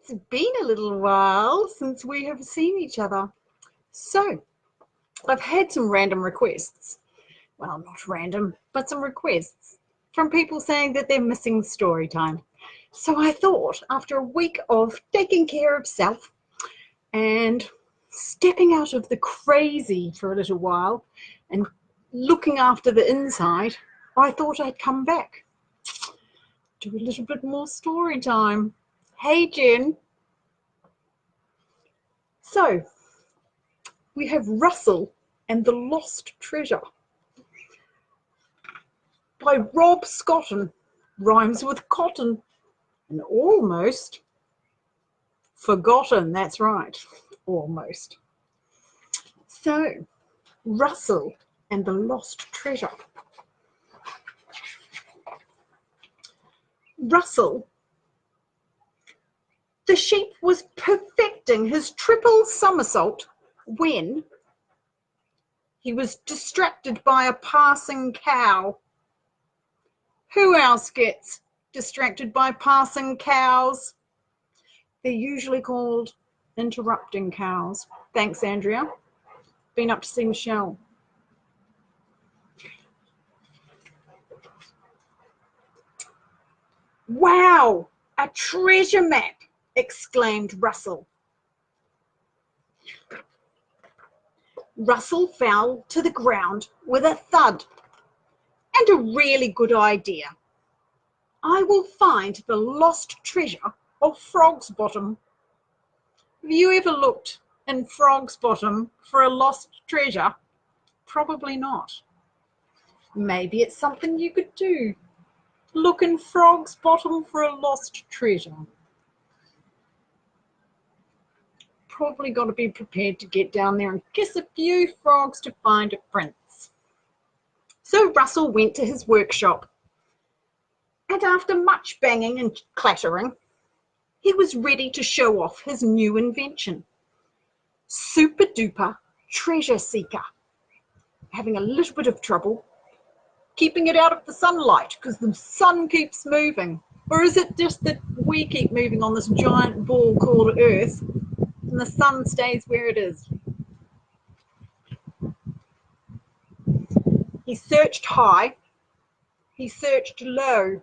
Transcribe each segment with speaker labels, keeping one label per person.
Speaker 1: It's been a little while since we have seen each other. So, I've had some random requests. Well, not random, but some requests from people saying that they're missing story time. So I thought, after a week of taking care of self and stepping out of the crazy for a little while and looking after the inside, I thought I'd come back. Do a little bit more story time. Hey, Jen. So, we have Russell and the Lost Treasure by Rob Scotton. Rhymes with cotton and almost forgotten. That's right, almost. So, Russell and the Lost Treasure. Russell, the sheep, was perfecting his triple somersault when he was distracted by a passing cow. Who else gets distracted by passing cows? They're usually called interrupting cows. Thanks, Andrea. Been up to see Michelle. Wow, a treasure map, exclaimed Russell. Russell fell to the ground with a thud. And a really good idea. I will find the lost treasure of Frog's Bottom. Have you ever looked in Frog's Bottom for a lost treasure? Probably not. Maybe it's something you could do. Look in Frog's Bottom for a lost treasure. Probably got to be prepared to get down there and kiss a few frogs to find a prince. So Russell went to his workshop, and after much banging and clattering, he was ready to show off his new invention, Super Duper Treasure Seeker. Having a little bit of trouble keeping it out of the sunlight because the sun keeps moving. Or is it just that we keep moving on this giant ball called Earth and the sun stays where it is? He searched high, he searched low,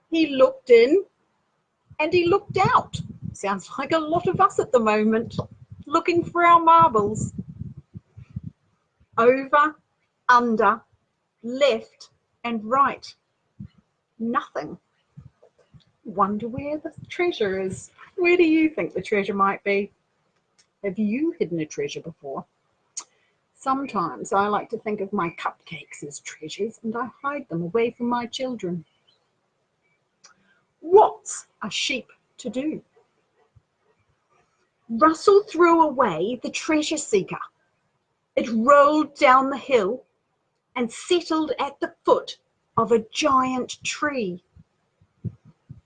Speaker 1: he looked in and he looked out. Sounds like a lot of us at the moment, looking for our marbles. Over, under, left and right. Nothing. Wonder where the treasure is. Where do you think the treasure might be? Have you hidden a treasure before? Sometimes I like to think of my cupcakes as treasures and I hide them away from my children. What's a sheep to do? Russell threw away the treasure seeker. It rolled down the hill and settled at the foot of a giant tree,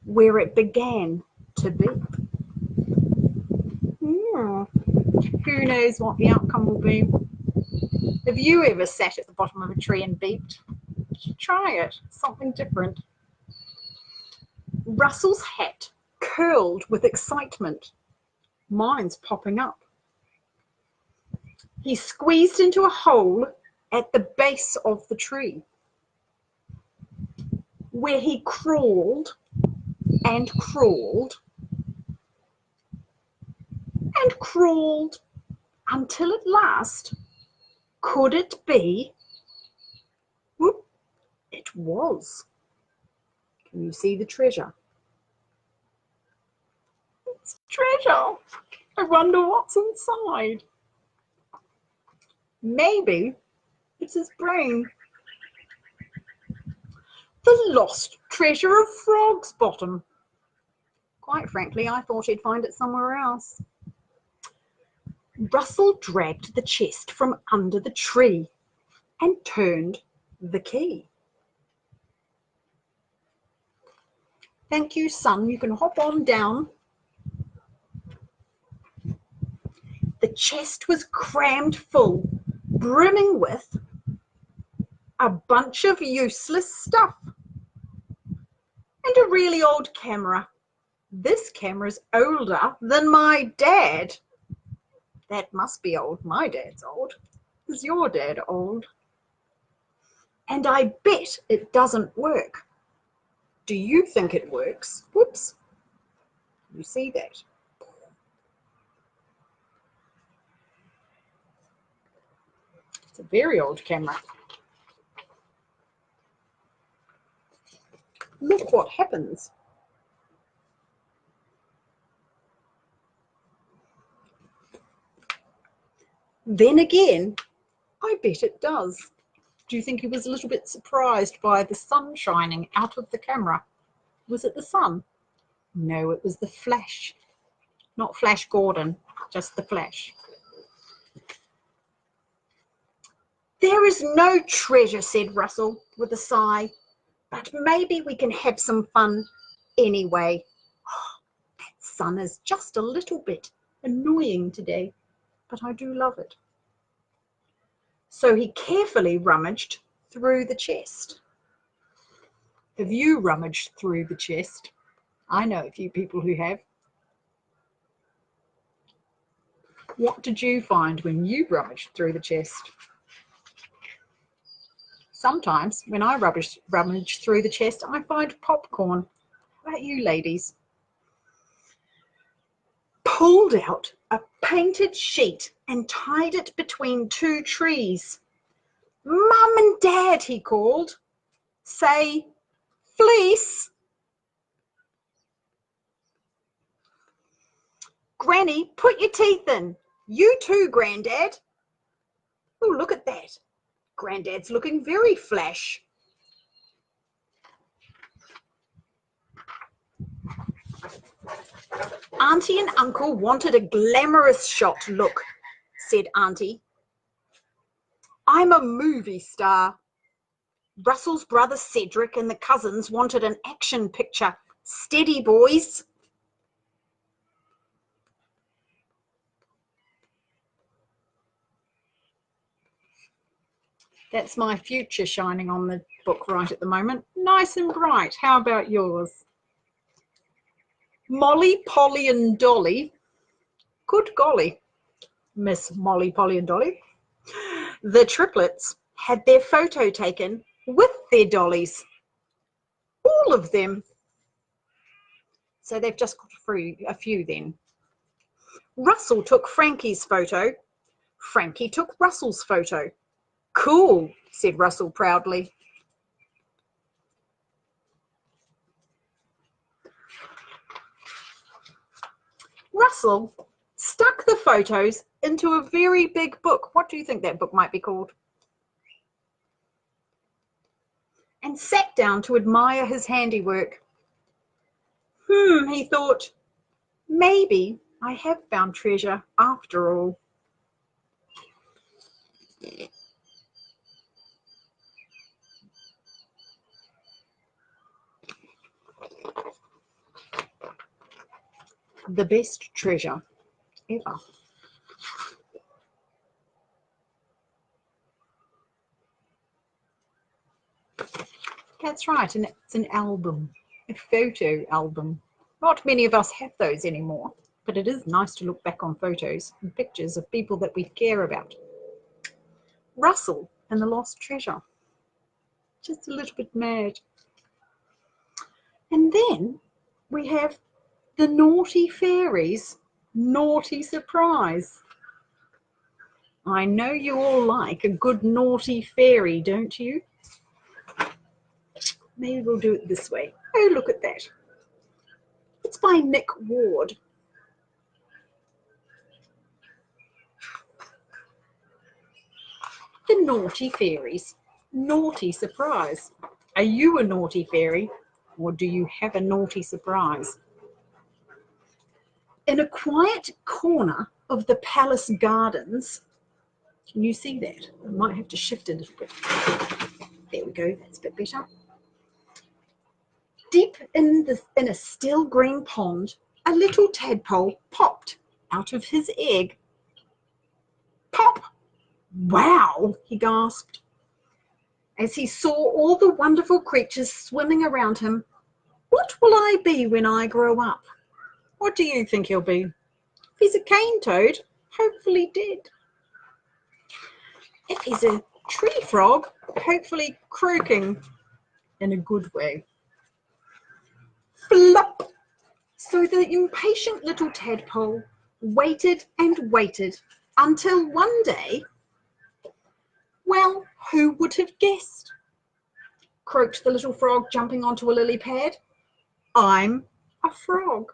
Speaker 1: where it began to beep. Who knows what the outcome will be? Have you ever sat at the bottom of a tree and beeped? You should try it, something different. Russell's hat curled with excitement. Mine's popping up. He squeezed into a hole at the base of the tree, where he crawled and crawled and crawled until at last, could it be? Whoop, it was. Can you see the treasure? It's treasure. I wonder what's inside. Maybe it's his brain. The lost treasure of Frog's Bottom. Quite frankly, I thought he'd find it somewhere else. Russell dragged the chest from under the tree and turned the key. Thank you, son. You can hop on down. The chest was crammed full, brimming with a bunch of useless stuff and a really old camera This camera's older than my dad. That must be old. My dad's old. Is your dad old? And I bet it doesn't work. Do you think it works? Whoops. You see that? It's a very old camera. Look what happens. Then again, I bet it does. Do you think he was a little bit surprised by the sun shining out of the camera? Was it the sun? No, it was the flash. Not Flash Gordon, just the flash. There is no treasure, said Russell with a sigh, but maybe we can have some fun anyway. Oh, that sun is just a little bit annoying today, but I do love it. So he carefully rummaged through the chest. Have you rummaged through the chest? I know a few people who have. What did you find when you rummaged through the chest? Sometimes when I rummage through the chest, I find popcorn. How about you, ladies? Pulled out a painted sheet and tied it between two trees. Mum and Dad, he called. Say, fleece. Granny, put your teeth in. You too, Grandad. Oh, look at that. Grandad's looking very flash. Auntie and Uncle wanted a glamorous shot look, said Auntie. I'm a movie star. Russell's brother Cedric and the cousins wanted an action picture. Steady, boys. That's my future shining on the book right at the moment. Nice and bright. How about yours? Molly, Polly and Dolly. Good golly, Miss Molly, Polly and Dolly. The triplets had their photo taken with their dollies. All of them. So they've just got a few then. Russell took Frankie's photo. Frankie took Russell's photo. Cool, said Russell proudly. Russell stuck the photos into a very big book. What do you think that book might be called? And sat down to admire his handiwork. He thought, maybe I have found treasure after all. The best treasure ever. That's right, and it's an album, a photo album. Not many of us have those anymore, but it is nice to look back on photos and pictures of people that we care about. Russell and the lost treasure. Just a little bit mad. And then we have the naughty fairies. Naughty surprise. I know you all like a good naughty fairy, don't you? Maybe we'll do it this way. Oh, look at that. It's by Nick Ward. The naughty fairies. Naughty surprise. Are you a naughty fairy, or do you have a naughty surprise? In a quiet corner of the palace gardens, can you see that? I might have to shift a little bit. There we go, that's a bit better. Deep in a still green pond, a little tadpole popped out of his egg. Pop! Wow, he gasped, as he saw all the wonderful creatures swimming around him. What will I be when I grow up? What do you think he'll be? If he's a cane toad, hopefully dead. If he's a tree frog, hopefully croaking in a good way. Flop! So the impatient little tadpole waited and waited until one day, well, who would have guessed? Croaked the little frog, jumping onto a lily pad. I'm a frog.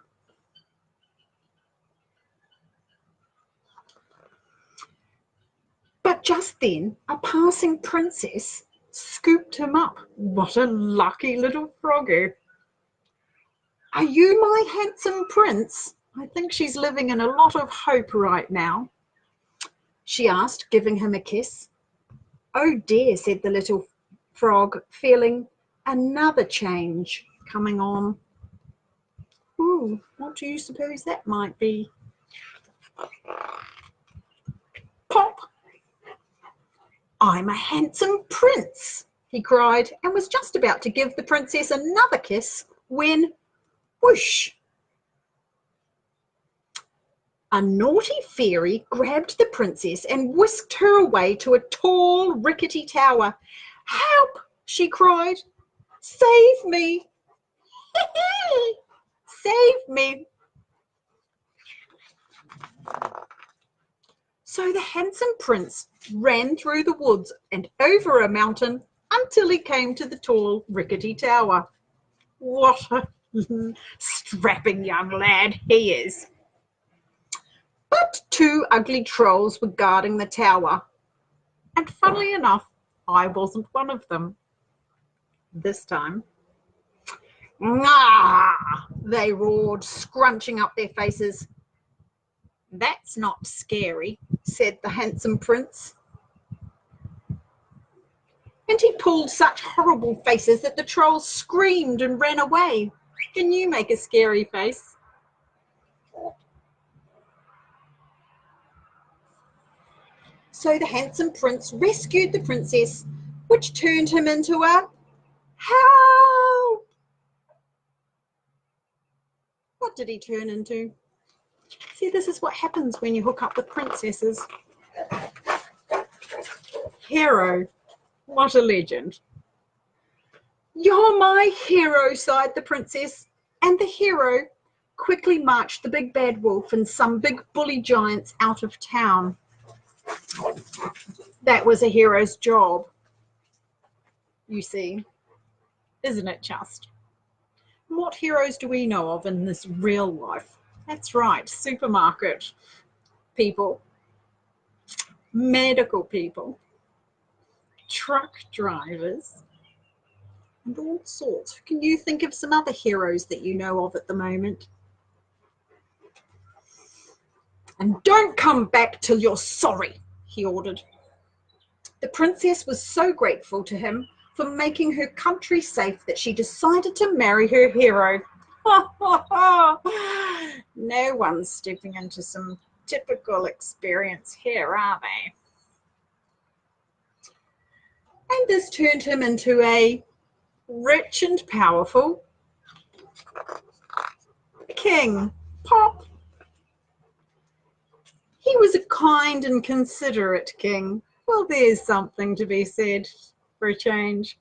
Speaker 1: But just then, a passing princess scooped him up. What a lucky little froggy. Are you my handsome prince? I think she's living in a lot of hope right now, she asked, giving him a kiss. Oh dear, said the little frog, feeling another change coming on. Ooh, what do you suppose that might be? Pop! I'm a handsome prince, he cried, and was just about to give the princess another kiss when, whoosh! A naughty fairy grabbed the princess and whisked her away to a tall, rickety tower. Help! She cried. Save me! Save me! So the handsome prince ran through the woods and over a mountain until he came to the tall, rickety tower. What a strapping young lad he is! But two ugly trolls were guarding the tower, and funnily enough, I wasn't one of them this time. Ngah! They roared, scrunching up their faces. That's not scary, said the handsome prince. And he pulled such horrible faces that the trolls screamed and ran away. Can you make a scary face? So the handsome prince rescued the princess, which turned him into a help. What did he turn into? See, this is what happens when you hook up with princesses. Hero. What a legend. You're my hero, sighed the princess, and the hero quickly marched the big bad wolf and some big bully giants out of town. That was a hero's job, you see, isn't it just? What heroes do we know of in this real life? That's right, supermarket people, medical people, truck drivers, and all sorts. Can you think of some other heroes that you know of at the moment? And don't come back till you're sorry, he ordered. The princess was so grateful to him for making her country safe that she decided to marry her hero. No one's stepping into some typical experience here, are they? And this turned him into a rich and powerful king. Pop! He was a kind and considerate king. Well, there's something to be said for a change.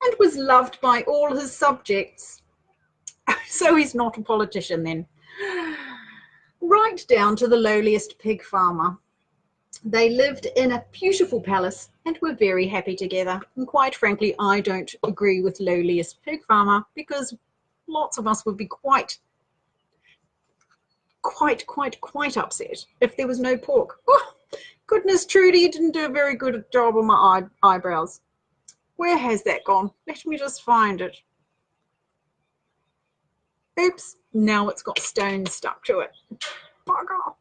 Speaker 1: And was loved by all his subjects. So he's not a politician then. Right down to the lowliest pig farmer. They lived in a beautiful palace and were very happy together. And quite frankly, I don't agree with lowliest pig farmer because lots of us would be quite upset if there was no pork. Oh, goodness, Trudy, you didn't do a very good job on my eyebrows. Where has that gone? Let me just find it. Oops, now it's got stones stuck to it. Bugger.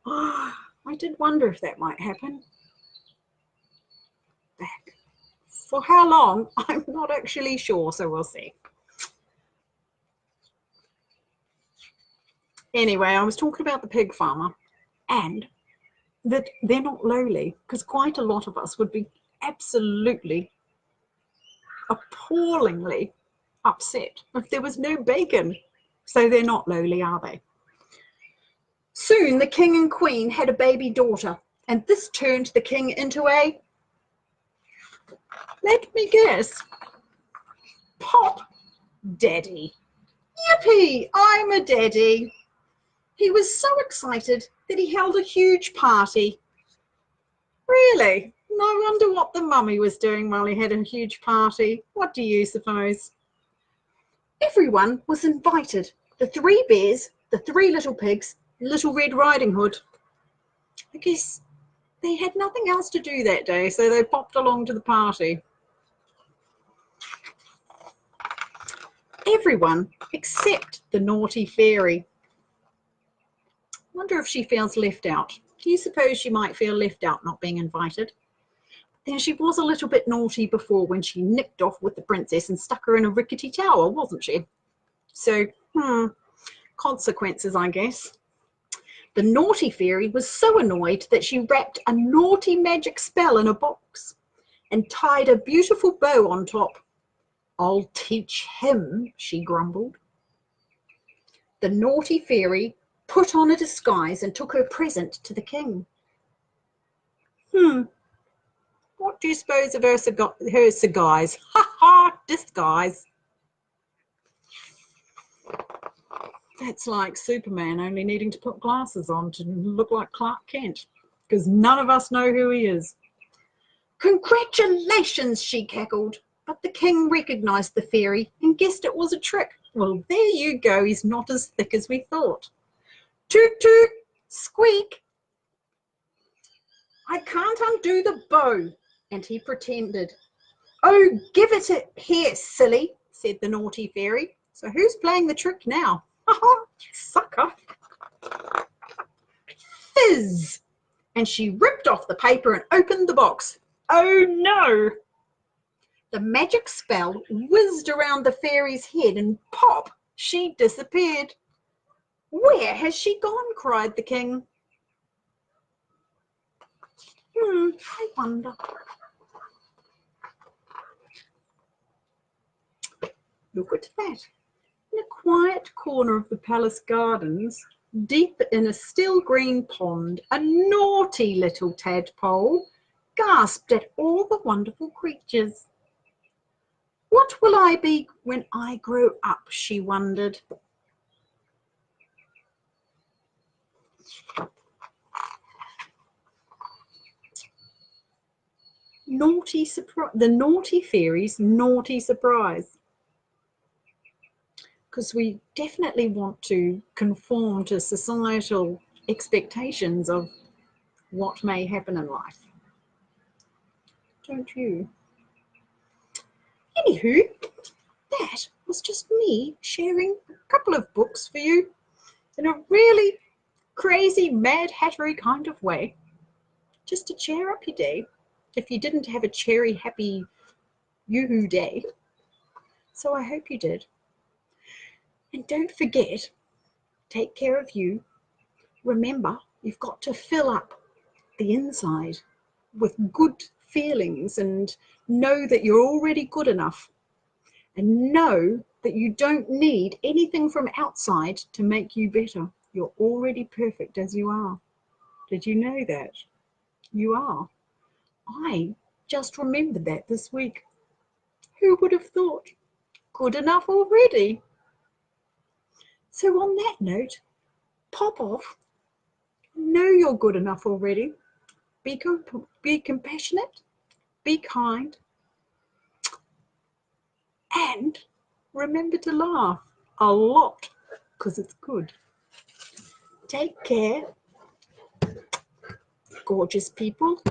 Speaker 1: I did wonder if that might happen. Back. For how long? I'm not actually sure, so we'll see. Anyway, I was talking about the pig farmer and that they're not lowly, because quite a lot of us would be absolutely appallingly upset if there was no bacon. So they're not lowly, are they? Soon the king and queen had a baby daughter, and this turned the king into a, let me guess, pop daddy. Yippee, I'm a daddy. He was so excited that he held a huge party. Really? No wonder what the mummy was doing while he had a huge party. What do you suppose? Everyone was invited. The 3 bears, the 3 little pigs, Little Red Riding Hood. I guess they had nothing else to do that day, so they popped along to the party. Everyone except the naughty fairy. Wonder if she feels left out. Do you suppose she might feel left out not being invited? Then she was a little bit naughty before when she nicked off with the princess and stuck her in a rickety tower, wasn't she? So, consequences, I guess. The naughty fairy was so annoyed that she wrapped a naughty magic spell in a box and tied a beautiful bow on top. I'll teach him, she grumbled. The naughty fairy put on a disguise and took her present to the king. What do you suppose of her disguise? Ha ha, disguise. That's like Superman only needing to put glasses on to look like Clark Kent, because none of us know who he is. Congratulations, she cackled, but the king recognised the fairy and guessed it was a trick. Well, there you go, he's not as thick as we thought. Toot toot, squeak. I can't undo the bow, and he pretended. Oh, give it here, silly, said the naughty fairy. So who's playing the trick now? Sucker. Fizz! And she ripped off the paper and opened the box. Oh no! The magic spell whizzed around the fairy's head and pop, she disappeared. Where has she gone? Cried the king. I wonder. Look at that. In a quiet corner of the palace gardens, deep in a still green pond, a naughty little tadpole gasped at all the wonderful creatures. What will I be when I grow up? She wondered. The naughty fairy's naughty surprise. Because we definitely want to conform to societal expectations of what may happen in life. Don't you? Anywho, that was just me sharing a couple of books for you in a really crazy, mad hattery kind of way, just to cheer up your day if you didn't have a cherry happy yoo-hoo day. So I hope you did. And don't forget, take care of you. Remember, you've got to fill up the inside with good feelings and know that you're already good enough. And know that you don't need anything from outside to make you better. You're already perfect as you are. Did you know that? You are. I just remembered that this week. Who would have thought? Good enough already. So on that note, pop off. Know you're good enough already. Be compassionate. Be kind. And remember to laugh a lot because it's good. Take care, gorgeous people.